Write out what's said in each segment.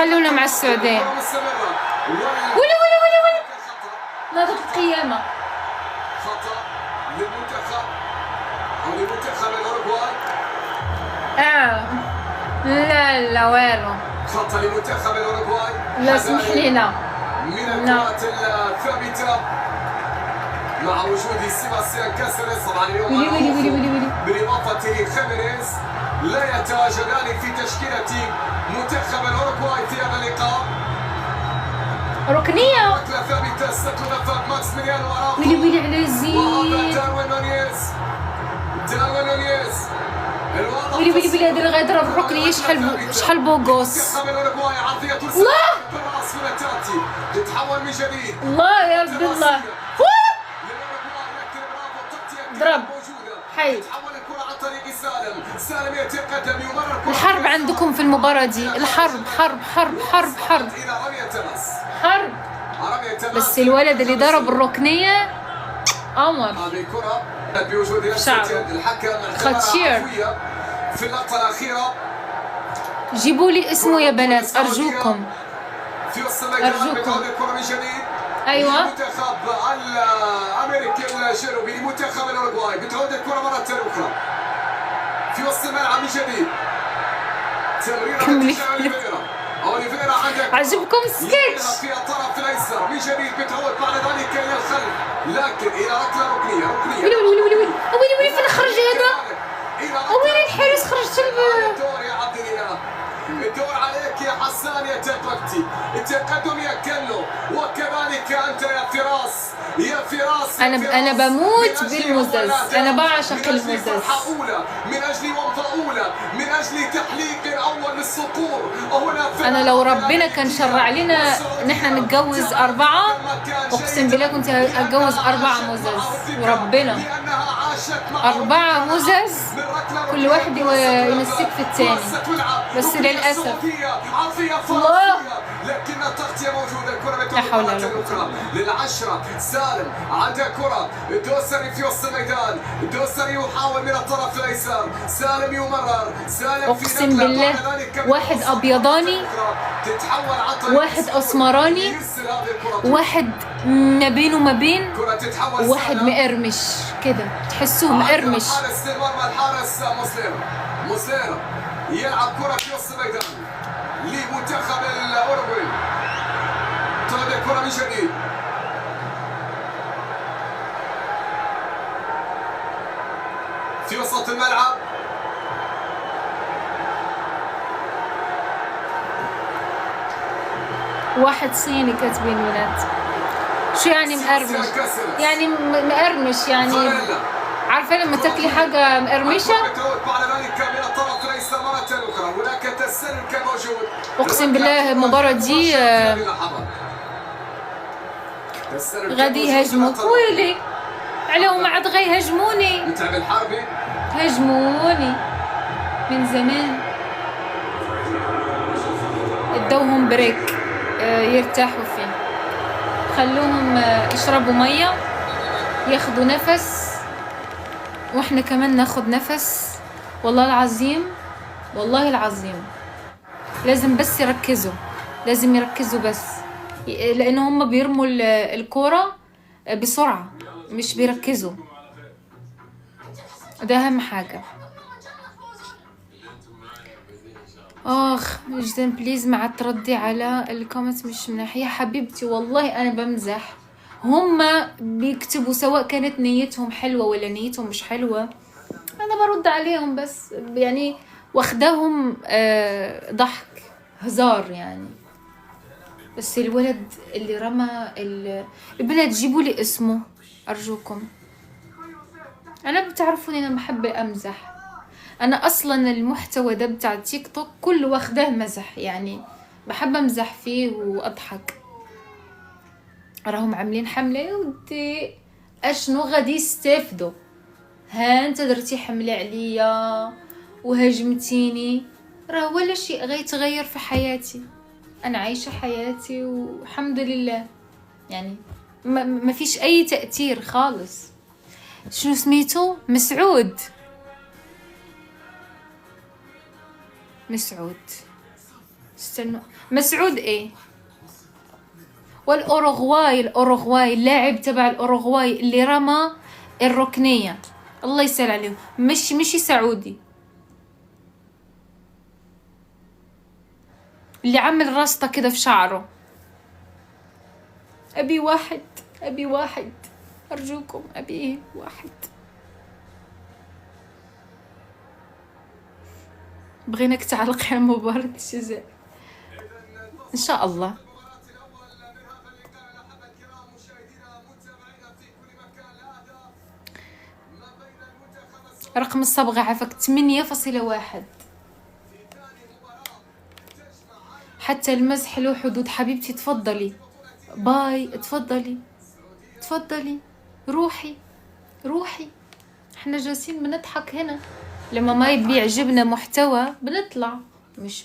خلونا مع السعودية. ولي ناظر القيامة. خطأ للمنتخب أو لمنتخب الأوروغواي. لا وينه. خطأ لمنتخب الأوروغواي. لا اسمح لنا. من الكرات الثابتة مع وجود سيباستيان كاسيريس طبعا اليوم بالإضافة لخيمينيز لا يتواجدان في تشكيلة منتخب الأوروغواي في هذا اللقاء. ركنية. ركلة ثابتة استخدمها ماكسيميليانو أراخو. ويلي على زين. داروين نونيز. ويلي هذا اللي غيضرب الركنية شحال بوغوس. الله تتحول من جديد. الله يا ربي الله. ضرب حي. الحرب عندكم في المباراة دي. الحرب حرب. بس الولد اللي ضرب الركنية قمر. شعره خطير. في اللقطة الأخيرة. جيبوا لي اسمه يا بنات أرجوكم. أرجوكم. أيوة. المنتخب الأمريكي الجنوبي لمنتخب الأوروغواي بتعود الكرة مرة أخرى في وسط الملعب من جديد. أوليفيرا عندك. عجبكم سكتش. في الطرف الأيسر من جديد بتعود بعد ذلك إلى الخلف لكن إلى ركلة ركنية. وين فين خرج هذا؟ وين الحارس خرج الدور يا عبد الإله. الدور عليك يا حسان يا تقدمتي. التقدم يا كنو وكذلك أنت يا فراس. أنا بموت بالمزز. أنا بعشق المزز. من أجل ومضة أولى من أجل تحليق أول للصقور. أنا لو ربنا كان شرع لنا نحن نتجوز 4 أقسم بالله كنت أتجوز 4 مزز وربنا 4 مزز كل واحد يمسك في الثاني. بس للأسف الله لكن التغطية موجودة. الكرة لا حول ولا قوة. للعشرة سالم عندها كرة. الدوسري في وسط الميدان. الدوسري يحاول من الطرف الأيسر. سالم يمرر. سالم أقسم بالله واحد أبيضاني واحد أسمراني واحد ما بين وما بين واحد مقرمش كده تحسوه مقرمش. الحارس مسلم يلعب كرة في وسط الميدان لمنتخب الأوروغواي. تعود الكرة من جديد. في وسط الملعب. واحد صيني كاتبين ولاد. شو يعني مقرمش؟ يعني مقرمش يعني عارفة لما تاكلي حاجة مقرمشة؟ أقسم بالله المباراة دي غادي يهاجموا. ويلي عليهم عاد غيهاجموني. هاجموني من زمان. ادوهم بريك يرتاحوا فيه. خلوهم يشربوا مية ياخدوا نفس واحنا كمان ناخد نفس. والله العظيم لازم بس يركزوا. لازم يركزوا بس لان هم بيرموا الكرة بسرعة مش بيركزوا. ده اهم حاجة. جدا بليز ما عاد تردي على الكومنت مش مناح يا حبيبتي. والله انا بمزح. هما بيكتبوا سواء كانت نيتهم حلوة ولا نيتهم مش حلوة انا برد عليهم بس يعني واخداهم ضحك هزار يعني. بس الولد اللي رمى البنات جيبوا لي اسمه ارجوكم. انا بتعرفوني انا بحب امزح. انا اصلا المحتوى ده بتاع تيك توك كله واخداه مزح يعني بحب امزح فيه واضحك. راهم عاملين حملة يا ودي اشنو غادي يستافدوا؟ ها انت درتي حملة عليا وهاجمتيني راه ولا شيء غيتغير في حياتي. انا عايشة حياتي والحمد لله يعني ما فيش اي تأثير خالص. شنو سميتو؟ مسعود مسعود ايه. الأوروغواي اللاعب تبع الأوروغواي اللي رمى الركنية، الله يسهل عليهم، مش سعودي، اللي عمل راسطة كده في شعره. أبي واحد أرجوكم، أبي واحد. بغيناك تعلق على مباراة الجزائر إن شاء الله. رقم الصبغة عفك 8.1. حتى المزح له حدود. حبيبتي تفضلي، باي، تفضلي روحي. احنا جالسين بنضحك هنا، لما ما يبي يعجبنا محتوى بنطلع، مش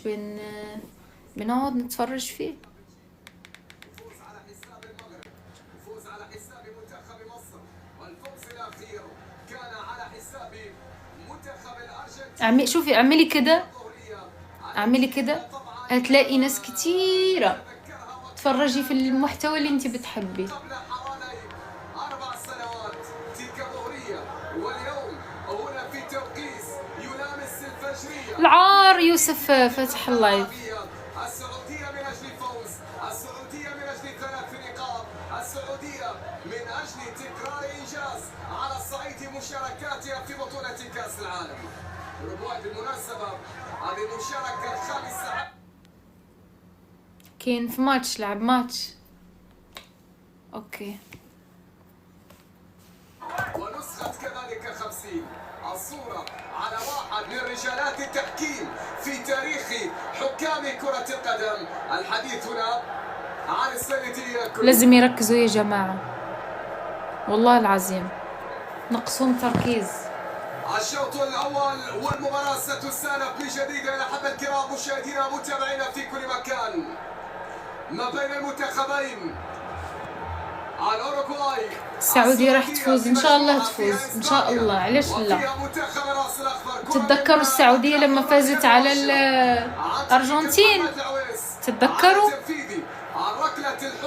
بنقعد نتفرج فيه. شوفي اعملي كده هتلاقي ناس كتيرة تفرجي في المحتوى اللي انت بتحبيه. العار يوسف فتح اللايف. السعودية من أجل الفوز، السعودية من أجل 3 نقاط، السعودية من أجل تكرار إنجاز على الصعيد مشاركاتها في بطولة كأس العالم. أوروغواي بالمناسبة هذه المشاركة الخامسة. كين في ماتش، لعب ماتش. اوكي. ونسخة كذلك 50. الصورة على واحد من رجالات التحكيم في تاريخ حكام كرة القدم. الحديث هنا عن السيدية. لازم يركزوا يا جماعة، والله العظيم نقصهم تركيز. الشوط الأول والمباراة ستستأنف من جديد يا أحبة الكرام مشاهدينا متابعينا في كل مكان. ما بين المنتخبين الأوروغواي. السعودية راح تفوز إن شاء الله، تفوز إن شاء الله. علاش لا؟ تتذكروا السعودية لما فازت على الأرجنتين؟ تتذكروا؟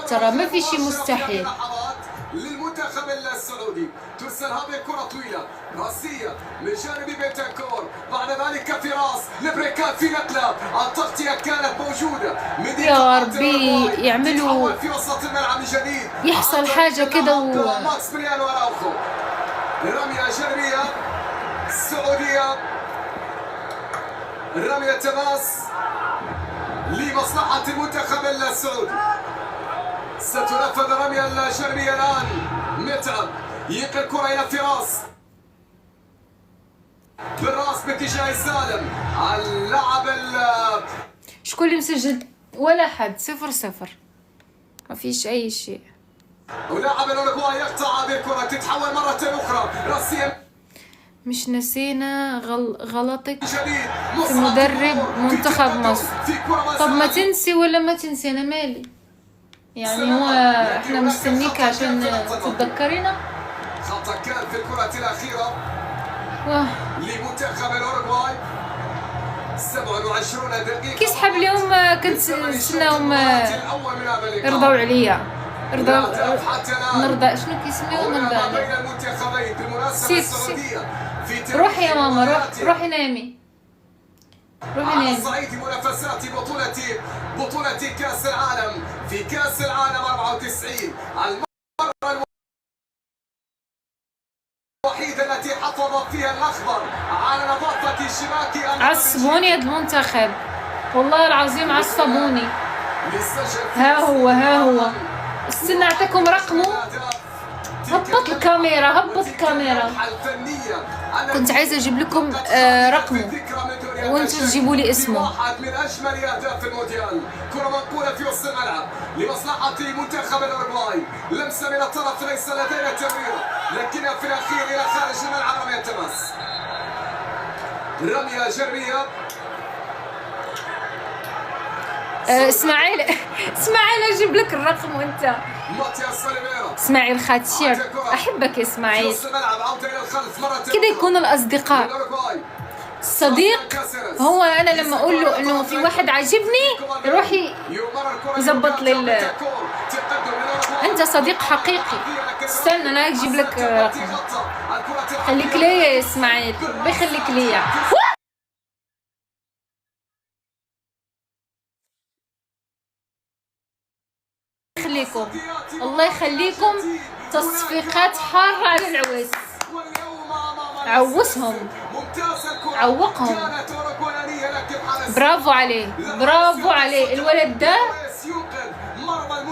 ترى ما في شيء مستحيل. للمنتخب السعودي ترسل هذه الكرة طويلة راسية من جانب بنتنكور، بعد ذلك فراس لبريكات في نقلة. التغطية كانت موجودة من يا ربي يعملوا في وسط الملعب الجديد، يحصل حاجة كده ماكس بريانو أراوخو. رمية جانبية السعودية، رمية تماس لمصلحة المنتخب السعودي. ستنفذ رمية الجانبية الآن. متعب يلقي الكرة إلى فراس بالراس باتجاه سالم. اللاعب شكون اللي مسجل؟ ولا حد. 0-0 ما فيش أي شيء. ولاعب الأوروغواي يقطع هذه الكرة، تتحول مرة أخرى راسيا. مش نسينا غلطك في مدرب منتخب مصر. طب ما تنسي ولا ما تنسي، أنا مالي يعني، هو احنا مستنيك عشان تتذكرينا. خطأ كان في الكرة الأخيرة لمنتخب الأوروغواي. 27 دقيقة. كي سحب لهم كنت نستناهم يرضوا عليا. نرضى شنو كيسميو نرضى. روحي يا ماما، روحي نامي. على صعيد منافسات بطولة كأس العالم، في كأس العالم 94 المرة الوحيدة التي حافظ فيها الأخضر على نظافة الشباك. عصبوني المنتخب والله العظيم، عصبوني. ها هو استنى اعطيكم رقمه. هبط الكاميرا. كنت عايزة اجيب لكم رقمه وانتوا تجيبوا لي اسمه. واحد من اجمل اهداف المونديال. كرة منقولة في وسط الملعب لمصلحة منتخب الأوروغواي. لمسة من الطرف ليس لدينا تمرير، لكنها في الاخير الى خارج الملعب. رمية تماس، رمية جربية. اسماعيل اجيب لك الرقم وانت. اسماعيل خاتشير، احبك يا اسماعيل. كده يكونوا الاصدقاء. الصديق هو انا لما اقول له انه في واحد عاجبني يروح يظبط لي انت صديق حقيقي. استنى انا اجيب لك رقم. خليك ليا يا اسماعيل، بخليك ليا. يخليكم الله يخليكم. تصفيقات حارة على العويس. عوسهم، عوقهم. برافو عليه، برافو عليه. الولد ده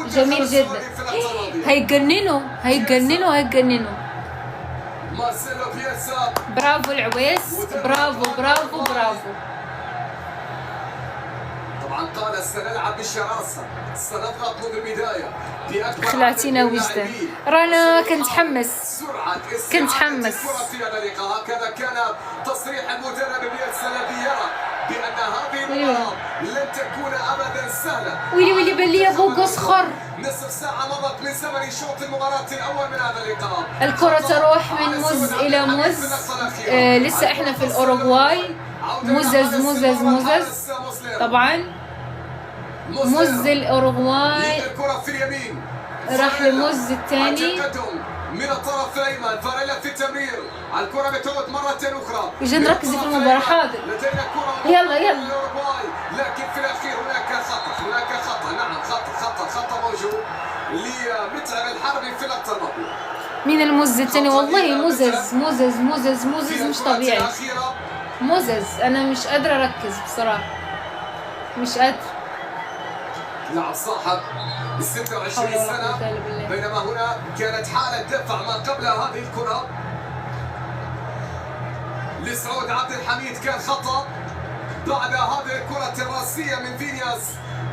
جميل جدا. هيجننوا هيجننوا هيجننوا. برافو العويس، برافو برافو برافو. طبعا قال سنلعب بالشراسة، سنضغط منذ البداية. خلعتينا وجدان. رانا كنت حمس، كنت حمس. هكذا كان تصريح المدرب بيلسا الذي يرى بأن هذه المباراة لن تكون أبدا سهلة. ويلي ويلي بلي ابو صخر. نصف ساعة مضت من زمن شوط المباراة الأول من هذا اللقاء. الكرة تروح من مز إلى مز. لسه احنا في الأوروغواي. مزز طبعا. مز الأوروغواي الكرة في اليمين راح لمز الثاني من الطرف الايمن. فاريلا في التمرير. الكرة بتعود مرة أخرى. يجي نركز في المباراة. حاضر يلا يلا. لكن في الأخير هناك خطأ، هناك خطأ. نعم خطأ موجود لمتعب الحربي في اللقطة الماضية. مين المز الثاني؟ والله مزز مش طبيعي. مزز. أنا مش قادرة أركز بصراحة، مش قادرة. لاعب صاحب 26 سنة، بينما هنا كانت حالة دفع ما قبل هذه الكرة لسعود عبد الحميد. كان خطأ بعد هذه الكرة الراسية من فينياس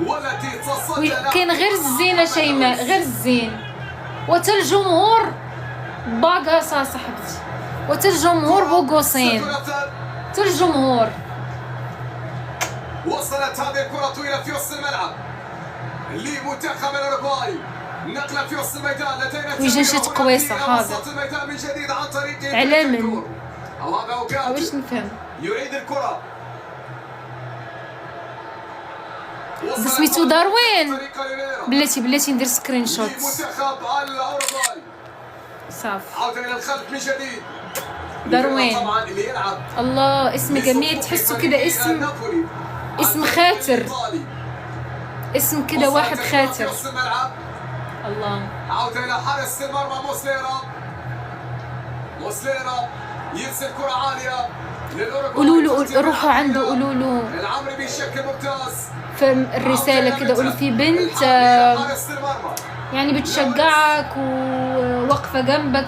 والتي تصدى. كان غير الزينة شيماء، غير الزين. وتالجمهور باقاصة صاحبتي، وتالجمهور بوقوسين، تالجمهور. وصلت هذه الكرة طويلة في وسط الملعب لمنتخب الأوروغواي. نقلة في وسط الميدان. لدينا ويجنشت قويصة. حاضر الميدان من جديد عن طريق علامن. هذا أوقات باش نفهم. يعيد الكرة. سميتو داروين. بلاتي ندير سكرين شوت. منتخب الأوروغواي صافي. عودة إلى الخلف من جديد. داروين. طبعا اللي يلعب الله اسم جميل. تحسه كده اسم خاتر، اسم كده واحد خاتر. الله. عودة إلى حارس المرمى موسليرا يرسل كرة عالية للأوروغواي. قولوا له روحوا عنده، قولوا له العمري بشكل ممتاز. في الرسالة كده قولوا في بنت يعني بتشجعك وواقفة جنبك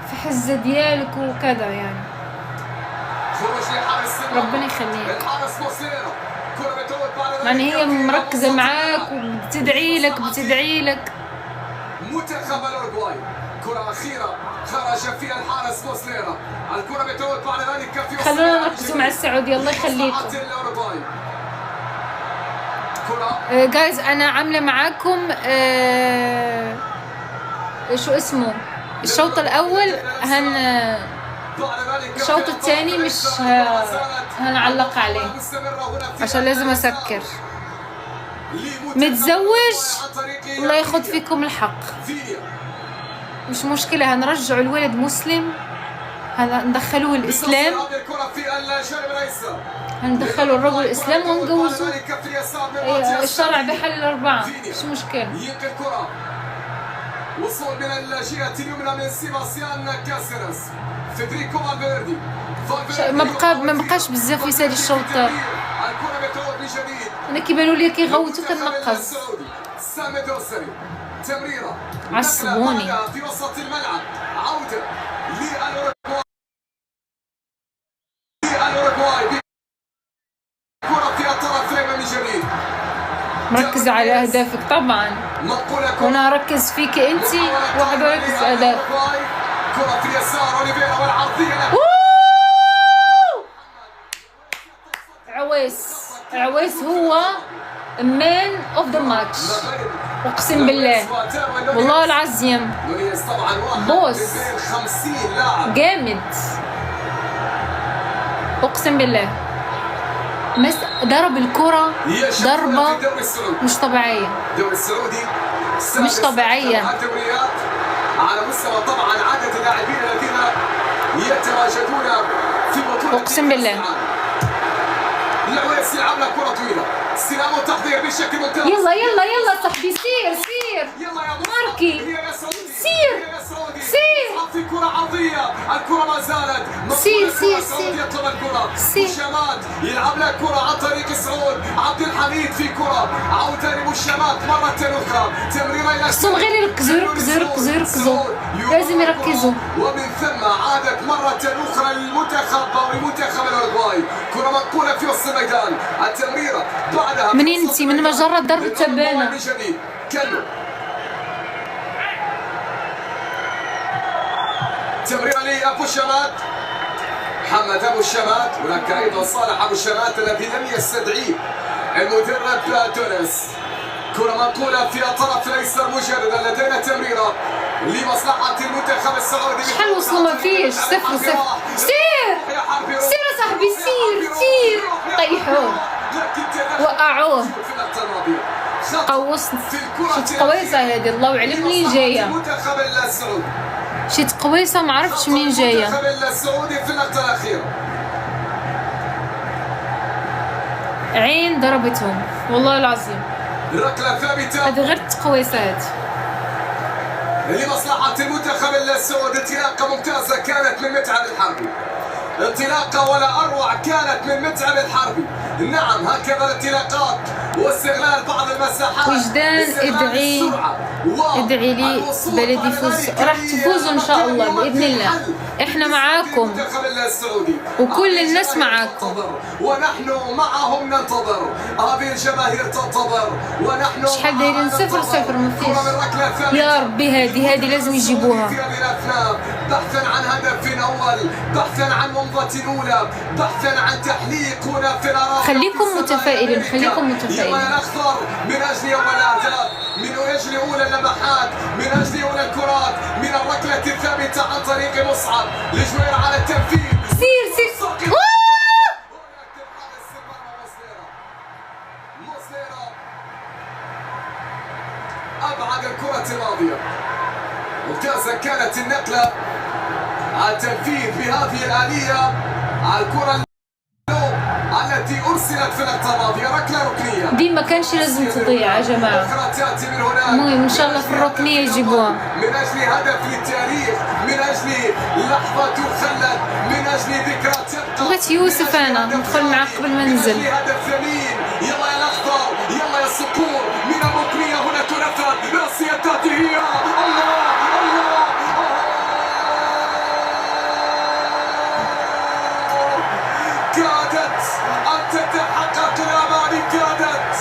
في حزة ديالك وكذا يعني. ربنا يخليك. يعني هي مركزة معاك وبتدعي لك. منتخب الأوروغواي كرة أخيرة خرج فيها الحارس موسليرا. الكرة بتعود بعد ذلك في خلونا نركزوا مع السعودية. الله يخليكم جايز. أنا عاملة معاكم شو اسمه الشوط الأول. الشوط الثاني مش هنعلق عليه عشان لازم أسكر. متزوج الله ياخد فيكم الحق، مش مشكلة. هنرجع الولد مسلم، هندخلوه الإسلام، هندخلوا الرجل الإسلام ونجوزه. الشرع بحل 4 مش مشكلة. وصول من الجهة اليمنى من سيباستيان كاسيرس. فيدريكو فالفيردي ما بقاش بزاف يسالي الشوط. الكرة بتعود من جديد. انا كيبانوا لي كيغوتوا كنقص. سامي دوسري تمريرة عصبوني في وسط الملعب. عودة للأوروغواي. كرة في الطرف الأيمن من جديد. مركزة على أهدافك طبعا، وأنا أركز فيك أنت واحد يركز في أهدافك. كرة في اليسار أوليفيرا والعرضية. عويس هو مان اوف ذا ماتش، اقسم بالله والله العظيم. بوس جامد. اقسم بالله ضرب الكرة ضربة مش طبيعية، الدوري السعودي مش طبيعية. الدوريات على مستوى طبعا عدد اللاعبين الذين يتواجدون في بطولة اقسم بالله. العويس يلعب لها كرة طويلة، استلام وتحضير بشكل ممتاز. يلا يلا يلا صاحبي، سير يلا يا ماركي، سير في كرة عرضية، الكرة ما زالت سير يطلب الكرة. مشامات يلعب لها كرة عن طريق سعود عبد الحميد في كرة عودة لمشامات مرة أخرى، تمريرة إلى خصهم غير يركزوا لازم يركزوا. ومن ثم عادت مرة أخرى للمنتخب أو لمنتخب الأوروغواي، كرة منقولة في وسط الميدان، التمريرة بعدها منين انتي؟ من مجرد ضربة تبانة. من جديد كلو تمريرة لأبو الشمات، محمد أبو الشمات، هناك أيضا صالح أبو الشمات الذي لم يستدعيه المدرب تونس. كرة منقولة في الطرف الأيسر مجردا، لدينا تمريرة لمصلحة المنتخب السعودي. شحال وصلوا؟ ما فيش، 0-0. سير يا صاحبي، سير طيحوه وقعوه. شي تقويصة هادي، الله أعلم منين جاية، المنتخب السعودي شي تقويصة معرفتش منين جاية. المنتخب السعودي في اللقطة الأخيرة عين ضربتهم والله العظيم، ركلة ثابتة هذه غير تقويصات. لمصلحة المنتخب السعودي. انطلاقة ممتازة كانت من متعب الحربي، انطلاقة ولا أروع كانت من متعب الحربي. نعم هكذا الانطلاقات واستغلال بعض المساحات. وجدان ادعي لي بلدي يفوز، راح تفوزوا ان شاء الله باذن الله، احنا معاكم وكل الناس معاكم، ونحن معهم ننتظر، هذه الجماهير تنتظر ونحن شحال دايرين 0-0 ما فيش. يا ربي هذه لازم يجيبوها. بحثا عن هدف اول، بحثا عن منضة اولى، بحثا عن تحليق هنا في الاراضي. خليكم متفائلين، خليكم متفائلين. الاخضر من اجل اول الاهداف، من اجل اولى اللمحات، من اجل اولى الكرات، من الركله الثابته عن طريق مصعب لجوير على التنفيذ. سير أبعد الكرة الماضية، ممتازة كانت النقلة، التنفيذ بهذه الآلية، الكرة التي أرسلت في اللقطة الماضية، ركلة ركنية دي ما كانش لازم تضيع يا جماعة. المهم إن شاء الله في الركنية يجيبوها. من أجل هدف للتاريخ، من أجل لحظة تخلد، من أجل ذكرى تبقى. بغيت يوسف أنا ندخل معاه قبل ما ننزل. هدف ثمين، يلا يا الأخضر، يلا يا الصقور، من الركنية هنا تنفذ، رأسية هي الله. كادت أن تتحقق الأماني، كادت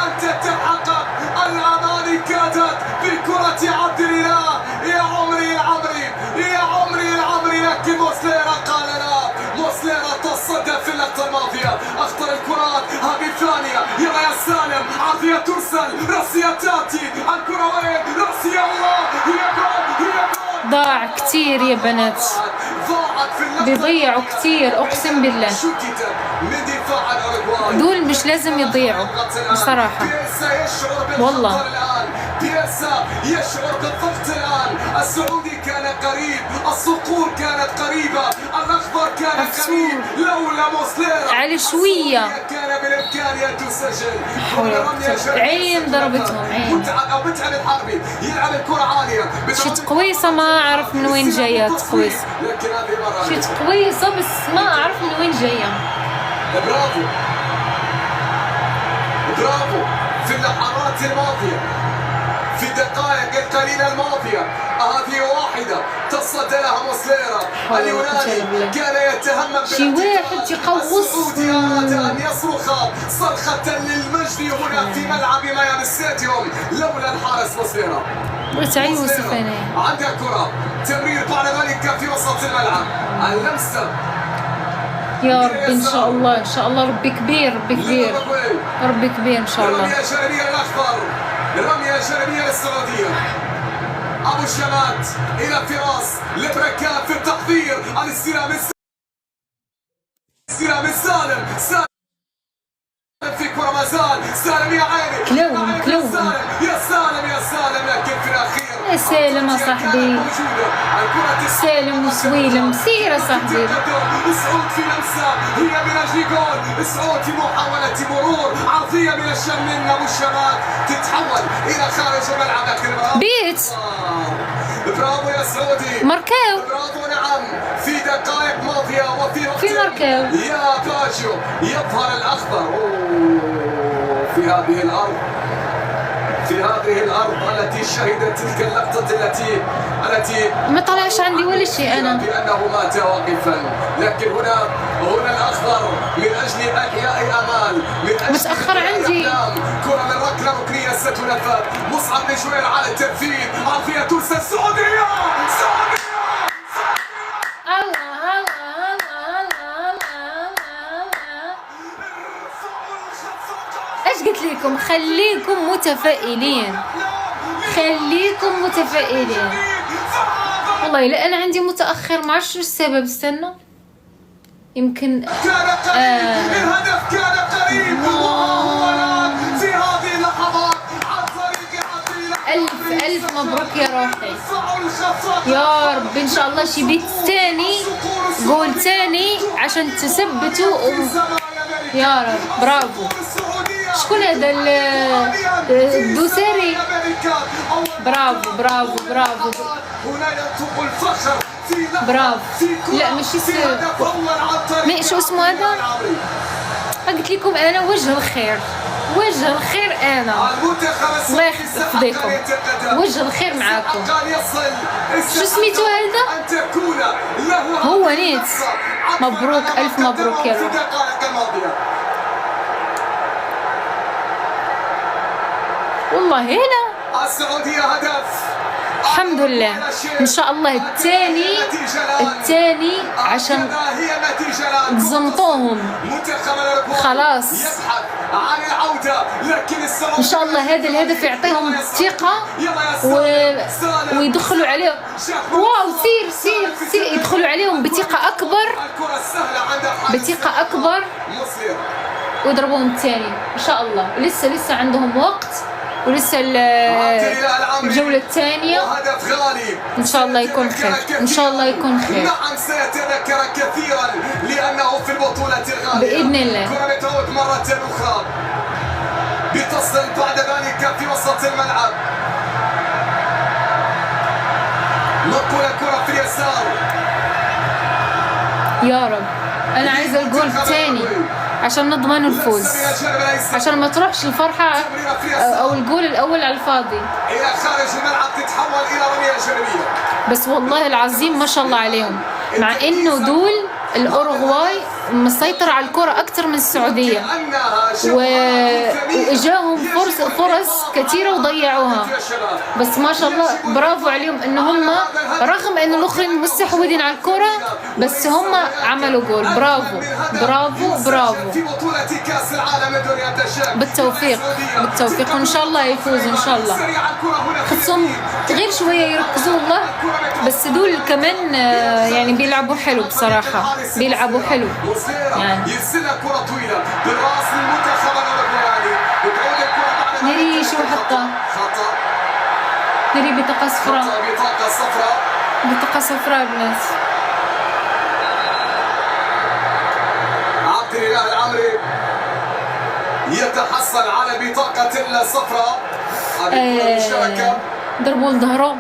أن تتحقق الأماني، كادت بكرة عبد الله. يا عمري العمري لكن موسليرا قال لا. موسليرا تصدى في اللقطة الماضية، أخطر الكرات، هذه الثانية، يلا يا سالم، عرضية ترسل، رأسية تأتي، الكرة وين؟ رأسية الله، هي جول. ضاع كتير يا بنات، بيضيعوا كتير اقسم بالله، دول مش لازم يضيعوا بصراحة والله. بيرسا يشعر بالضغط الآن، السعودي كان قريب، الصقور كانت قريبة، الأخضر كان قريب، لولا موسليرا على شوية كان بالإمكان أن تسجل. عين ضربتهم، عين. متعب الحربي يلعب الكرة عالية، شي تقويصة ما أعرف من وين جاية تقويصة، شي تقويصة بس ما أعرف من وين جاية. برافو في اللحظات الماضية، في الدقائق القليلة الماضية، هذه واحدة تصدى لها موسليرا اليوناني، كان يتهمم شي واحد يقوص. السعودي أراد أن يصرخ صرخة للمجد هنا في ملعب ميامي ستاديوم لولا الحارس موسليرا. قلت على يوسف أنا. عندها كرة، تمرير بعد ذلك في وسط الملعب، اللمسة. يا رب إن شاء الله، إن شاء الله، ربي كبير، ربي كبير، ربي كبير إن شاء الله. رمية جانبية الأخضر، رمية جانبية للسعودية. أبو الشمات إلى فراس لبركات في التحضير، الاستلام استلام سالم. سالم في كرة ما زال. سالم يا عيني. كلوهم كلوهم. يا سالم يا سالم، لكن في الأخير يا سالم يا صاحبي، سالم وسويلم، سير يا صاحبي. سعود في لمسة، هي من أجل جول. سعود في محاولة مرور عرضية من الشم من أبو الشمال، تتحول إلى خارج الملعب. لكن بيت برافو يا سعودي، ماركاو. برافو نعم، في دقائق ماضية وفي وقت في ماركاو. يا باجو يظهر الأخضر. في هذه الأرض، في هذه الأرض التي شهدت تلك اللقطة التي ما طلعش عندي ولا شيء أنا بأنه مات واقفا. لكن هنا الأخضر من أجل إحياء أمال، من أجل متأخر عندي. كرة من ركلة ركنية ستنفذ. مصعب بن جوير على التنفيذ، عافية ترسل. السعودية ايش قلت لكم؟ خليكم متفائلين، خليكم متفائلين. والله لا انا عندي متاخر، ما اعرفش السبب. استنى يمكن الهدف كان قريب في هذه اللحظات عن طريق الف الف مبروك يا روحي يا رب. ان شاء الله شي بيت ثاني، جول ثاني عشان تثبتوا يا رب. برافو. شكون هذا الدوسري؟ برافو برافو برافو برافو. لا ماشي شو اسمه هذا؟ قلت لكم انا وجه الخير، وجه الخير انا. الله يحفظكم، وجه الخير معاكم. شو سميتو هذا؟ هو نيت. مبروك، الف مبروك يا روح. والله هنا السعودية هدف. الحمد لله. ان شاء الله الثاني عشان تزمطوهم خلاص. ان شاء الله هذا الهدف يعطيهم ثقة ويدخلوا عليهم. واو، سير يدخلوا عليهم بثقة اكبر، بثقة اكبر، ويضربوهم الثاني ان شاء الله. لسه عندهم وقت، ولسه الجولة الثانية. إن شاء الله يكون خير، إن شاء الله يكون خير. نعم سيتذكر كثيرا لأنه في البطولة الغالية بإذن الله. كرة بتعود مرة أخرى، بتصل بعد ذلك في وسط الملعب. نقل الكرة في اليسار. يا رب أنا عايزة الجول الثاني عشان نضمن الفوز، عشان ما تروحش الفرحة أو الجول الأول على الفاضي. إلى خارج الملعب تتحول إلى رمية جانبية. بس والله العظيم ما شاء الله عليهم، مع إنه دول الأوروغواي مسيطر على الكرة أكثر من السعودية، وإجاهم فرص كثيرة وضيعوها. بس ما شاء الله برافو عليهم إن هم رغم إنه الآخرين مستحوذين على الكرة بس هم عملوا جول. برافو برافو برافو. بالتوفيق بالتوفيق، وإن شاء الله يفوزوا إن شاء الله. خصهم غير شوية يركزوا الله، بس دول كمان يعني بيلعبوا حلو بصراحة، بيلعبوا حلو يعني. يرسلها كرة طويلة بالراس للمنتخب الاوروغواي. بتعود الكرة بعد نري شو حطها؟ خطأ. نري بطاقة صفراء، بطاقة صفراء، بطاقة صفراء بالناس. عبد الاله العمري يتحصل على بطاقة الصفراء. المشاركة ضربوا لظهرهم.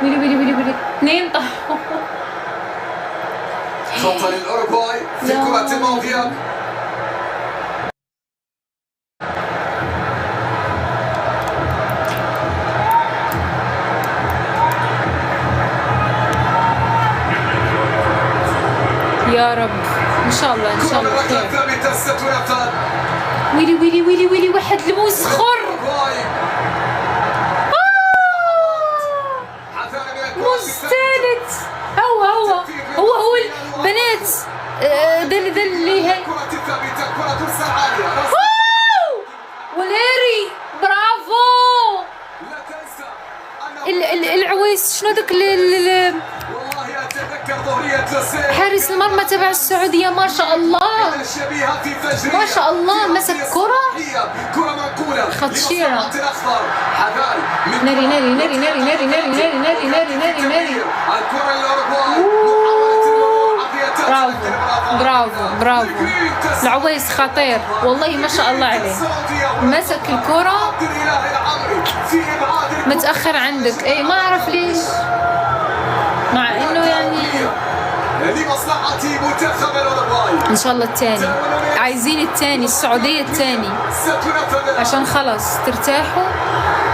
ويلي اثنين طاحوا. خطأ للأوروغواي في الكرة الماضية. يا رب ان شاء الله ان شاء الله خير. ثابتة ستنفذ. ويلي واحد المسخر. مستند. هو البنات ده اللي هي وليري. برافو. العويس شنو داك والله اتذكر ظهريه لوسيل حارس المرمى تبع السعوديه ما شاء الله الشبيهه في فجريه ما شاء الله مسك كره كره منقوله خطيرة. لمصلحة الاخضر حذاري من ناري ناري ناري ناري ناري ناري ناري ناري ناري ناري ناري الكره الاوروغواي محاوله المرور عرضيه برافو برافو برافو العويس خطير والله ما شاء الله عليه مسك الكرة متأخر عندك اي ما اعرف ليش مع انه يعني لمصلحة منتخب الاوروغواي ان شاء الله الثاني عايزين الثاني السعودية الثاني ستنفذ عشان خلاص ترتاحوا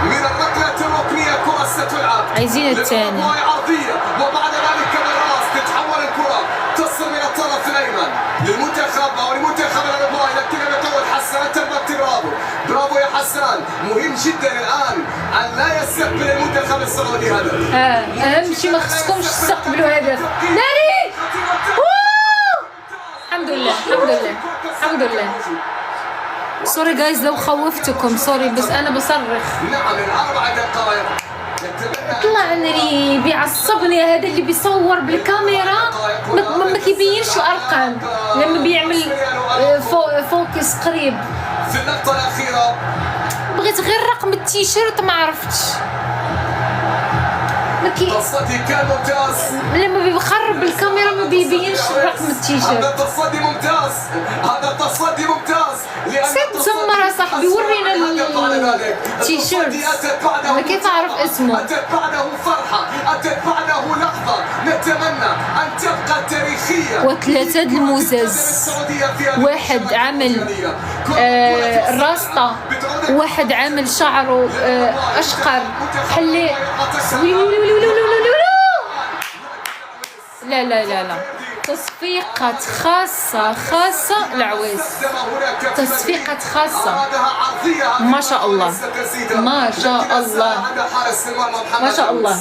من الركلة الركنية كرة ستلعب عايزين الثاني للأوروغواي عرضية وبعد ذلك بالراس تتحول الكرة تصل من الطرف الايمن للمنتخب او لمنتخب الاوروغواي لكنها بقوة حسان تربت برافو يا حسان مهم جدا الان ان لا يستقبل المنتخب السعودي هدف اهم شيء ما خصكمش تستقبلوا هدف ناري الحمد لله الحمد لله الحمد لله سوري جايز لو خوفتكم سوري بس انا بصرخ نعم الاربع دقائق طلع ناري بيعصبني هذا اللي بيصور بالكاميرا ما كيبينش الارقام لما بيعمل فوكس قريب في اللقطة الأخيرة بغيت غير رقم التيشيرت ما عرفتش التصدي كان ممتاز لما بيخرب الكاميرا ما بيبينش رقم التيشيرت هذا التصدي ممتاز هذا التصدي ممتاز ست زمرة صاحبي ورينا التيشيرت انا كيف اعرف اسمه أتت بعده فرحة أتت بعده لحظة نتمنى أن تبقى تاريخية وثلاثة الموزز واحد عامل راسطة واحد عامل شعره أشقر حلي لا لا لا لا تصفيقات خاصة العويس تصفيقات خاصة ما شاء الله ما شاء الله ما شاء الله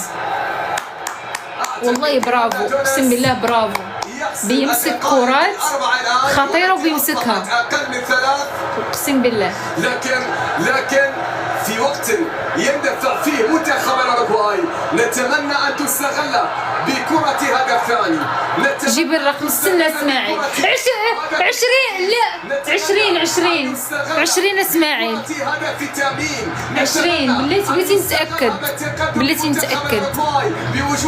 والله برافو اقسم بالله برافو بيمسك كرات خطيرة وبيمسكها اقسم بالله لكن في وقت يندفع فيه منتخب الاوروغواي نتمنى ان تستغل بكرة هدف ثاني جيب الرقم استنى اسماعيل 20 اسماعيل 20 بليتي نتأكد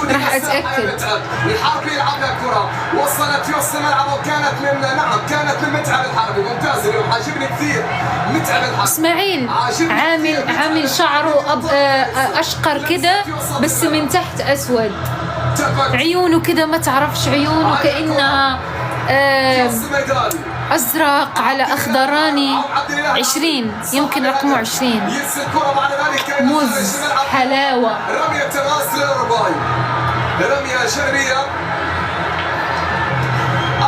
راح اتأكد الحربي يلعب الكرة وصلت في وسط الملعب وكانت من متعب الحربي ممتاز اليوم عاجبني كثير متعب الحربي اسماعيل عامل شعره اشقر كده بس من تحت اسود عيونه كده ما تعرفش عيونه كأنها أزرق على أخضراني 20 يمكن رقمه 20 موز حلاوة رمية الراس للأوروغواي رمية شرية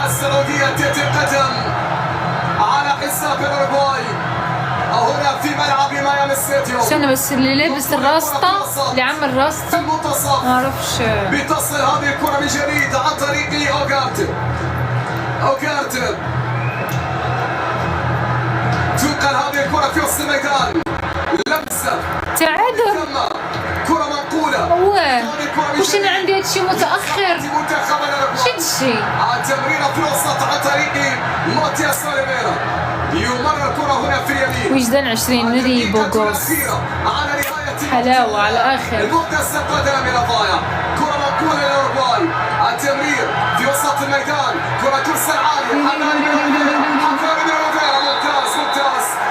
السعودية تتقدم على حساب الأوروغواي هنا في ملعب ميامي ستاديوم استنى بس اللي لابس الراسطة اللي عمل راسطة ما اعرفش بتصل هذه الكرة من جديد عن طريق اوغارت تنقل هذه الكرة في وسط الميدان لمسة تعادل كرة منقولة هو وش انا عندي هادشي متأخر شدشي التمريرة في الوسط عن طريق ماتياس اوليفيرا يمرر الكرة هنا في اليمين وجدان 20 نري بوغوس حلاوة على آخر المقدس القدم إلى ضايع كرة منقولة للأوروغواي التمرير في وسط الميدان كرة ترسل عالية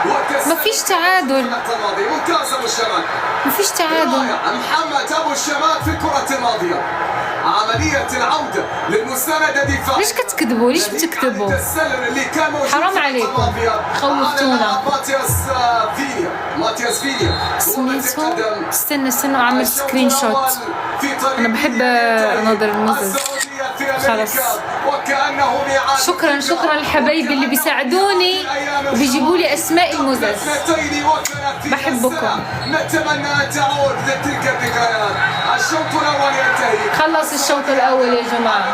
ممتاز ما فيش تعادل ممتاز أبو الشمال ما فيش تعادل محمد أبو الشمال في الكرة الماضية عملية العودة للمساندة دفاع ليش كتكذبوا ليش بتكتبوا حرام عليكم خوفتونا ماتياس فينيا سميتو استنى اعمل سكرين شوت انا بحب اناظر الموزز خلاص شكرا لحبايبي اللي بيساعدوني وبيجيبوا لي اسماء الموزز بحبكم نتمنى ان تعود لتلك الذكريات الشوط الاول ينتهي خلص الشوط الاول يا جماعه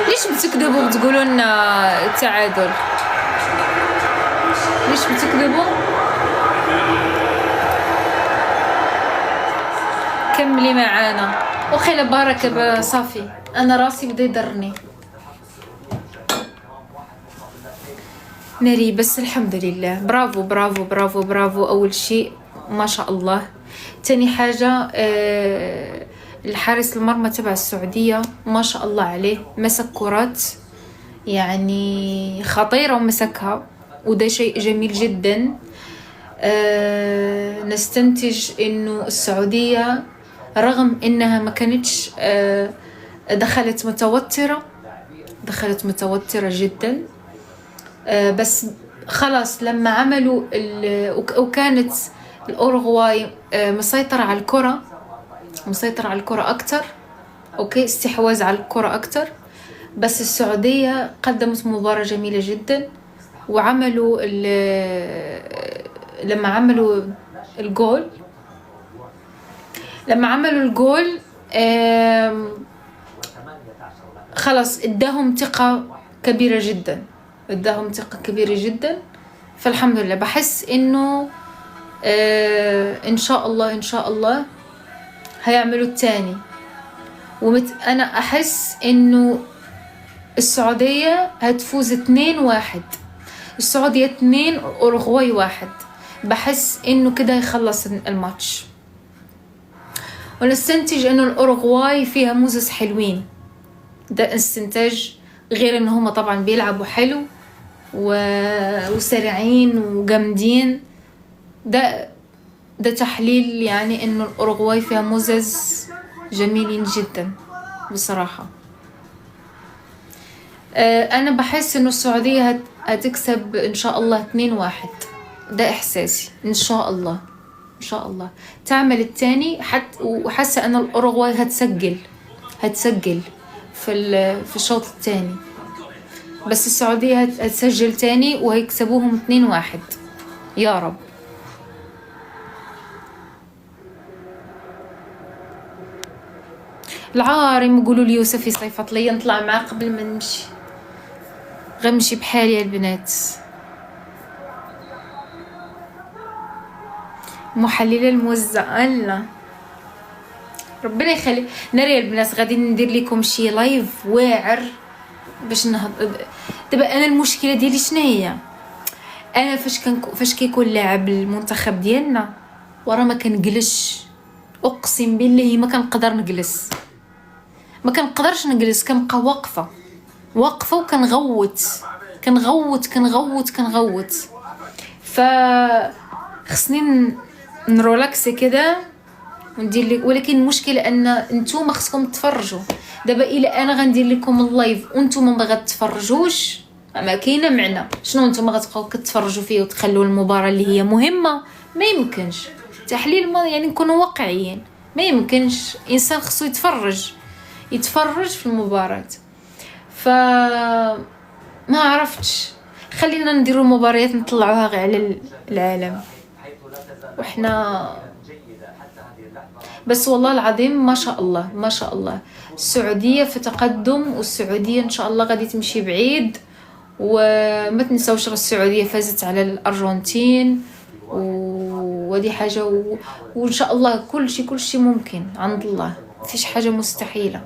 ليش بتكذبوا وبتقولوا لنا تعادل ليش بتكذبوا كملي معانا وخيلا بارك صافي. انا راسي بدا يضرني ناري، بس الحمد لله. برافو برافو برافو برافو. اول شيء ما شاء الله. تاني حاجة الحارس المرمى تبع السعودية ما شاء الله عليه، مسك كرات يعني خطيرة ومسكها، وده شيء جميل جدا. نستنتج انه السعودية رغم انها ما كانتش دخلت متوترة جدا، بس خلاص لما عملوا وكانت الأوروغواي مسيطرة على الكرة أكتر، أوكي، استحواذ على الكرة أكتر. بس السعودية قدمت مباراة جميلة جدا، وعملوا لما عملوا الجول خلاص اداهم ثقة كبيرة جدا. فالحمد لله بحس انه ان شاء الله هيعملوا الثاني. انا احس انه السعودية هتفوز 2-1. السعودية 2 أوروغواي 1. بحس انه كده يخلص الماتش، ونستنتج انه الأوروغواي فيها موزس حلوين. ده استنتاج، غير ان هم طبعا بيلعبوا حلو وسريعين وجامدين. ده تحليل يعني انه الأوروغواي فيها موزز جميلين جدا بصراحة. انا بحس انه السعودية هتكسب ان شاء الله 2-1. ده احساسي، ان شاء الله تعمل الثاني. وحاسة ان الأوروغواي هتسجل في الشوط الثاني، بس السعودية هتسجل ثاني وهيكسبوهم 2-1 يا رب. العارم يقولوا لي يوسف يصيفط لي نطلع معاه قبل ما نمشي. غمشي بحالي يا البنات. محللة الموزع الله ربنا يخلي. ناري البنات غادي ندير لكم شي لايف واعر باش نهض. دابا انا المشكله ديالي شنو هي؟ انا فاش كيكون لاعب المنتخب ديالنا ورا ما كنجلش، اقسم بالله ما كنقدر نجلس، ما كنقدرش نجلس، كنبقى واقفه وكنغوت. ف خصني نرولكسي كده وندير لك. ولكن المشكله ان نتوما خصكم تفرجوا. دابا الا انا غندير لكم اللايف وانتوما ما غتفرجوش، ما كاينه معنى. شنو نتوما غتبقاو كتفرجوا فيه وتخلوا المباراه اللي هي مهمه؟ ما يمكنش. تحليل يعني نكونوا واقعيين، ما يمكنش. انسان خصو يتفرج في المباراه. ما عرفتش، خلينا نديروا المباريات نطلعوها غير على العالم وحنا. بس والله العظيم ما شاء الله السعودية في تقدم، والسعودية ان شاء الله غادي تمشي بعيد. وما تنساوش السعودية فازت على الأرجنتين، ودي حاجة وان شاء الله كل شيء ممكن عند الله، مفيش حاجة مستحيلة.